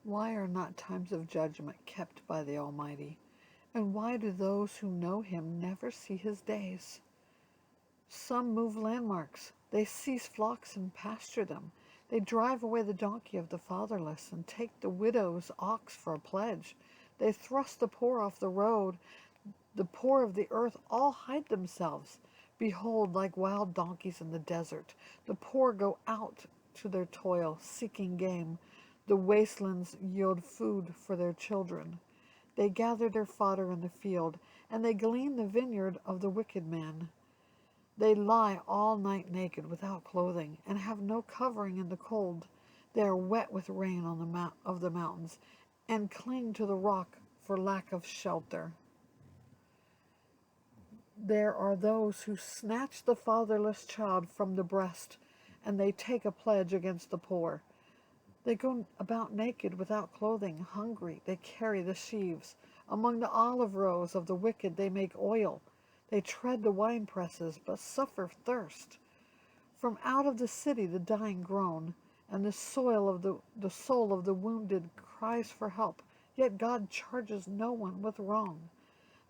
Why are not times of judgment kept by the Almighty? And why do those who know him never see his days? Some move landmarks. They seize flocks and pasture them. They drive away the donkey of the fatherless and take the widow's ox for a pledge. They thrust the poor off the road. The poor of the earth all hide themselves. Behold, like wild donkeys in the desert, the poor go out to their toil, seeking game. The wastelands yield food for their children. They gather their fodder in the field, and they glean the vineyard of the wicked man. They lie all night naked without clothing, and have no covering in the cold. They are wet with rain on the mountains, and cling to the rock for lack of shelter. There are those who snatch the fatherless child from the breast, and they take a pledge against the poor. They go about naked without clothing, hungry. They carry the sheaves. Among the olive rows of the wicked they make oil. They tread the wine presses, but suffer thirst. From out of the city the dying groan, and the soul of the wounded cries for help. Yet God charges no one with wrong.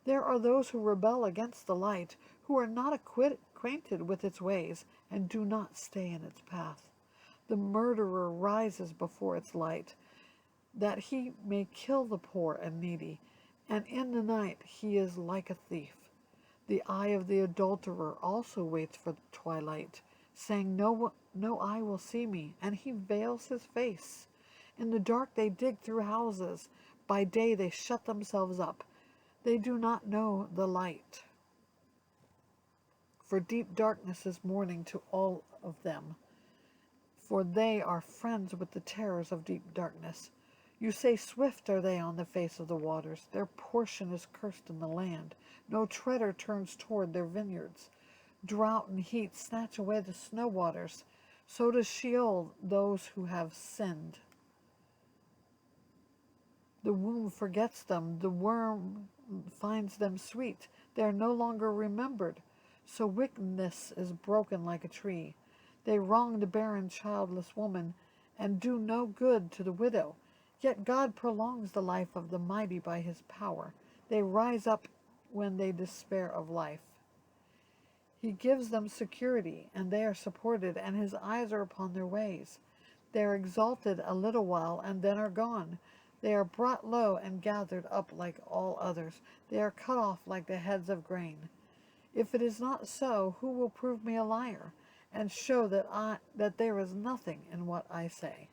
There are those who rebel against the light, who are not acquainted with its ways, and do not stay in its path. The murderer rises before its light, that he may kill the poor and needy, and in the night he is like a thief. The eye of the adulterer also waits for the twilight, saying, no eye will see me, and he veils his face. In the dark they dig through houses. By day they shut themselves up. They do not know the light. For deep darkness is morning to all of them, for they are friends with the terrors of deep darkness. You say, swift are they on the face of the waters. Their portion is cursed in the land. No treader turns toward their vineyards. Drought and heat snatch away the snow waters. So does Sheol those who have sinned. The womb forgets them. The worm finds them sweet. They are no longer remembered. So wickedness is broken like a tree. They wrong the barren, childless woman, and do no good to the widow. Yet God prolongs the life of the mighty by his power. They rise up when they despair of life. He gives them security, and they are supported, and his eyes are upon their ways. They are exalted a little while, and then are gone. They are brought low and gathered up like all others. They are cut off like the heads of grain. If it is not so, who will prove me a liar, and show that there is nothing in what I say?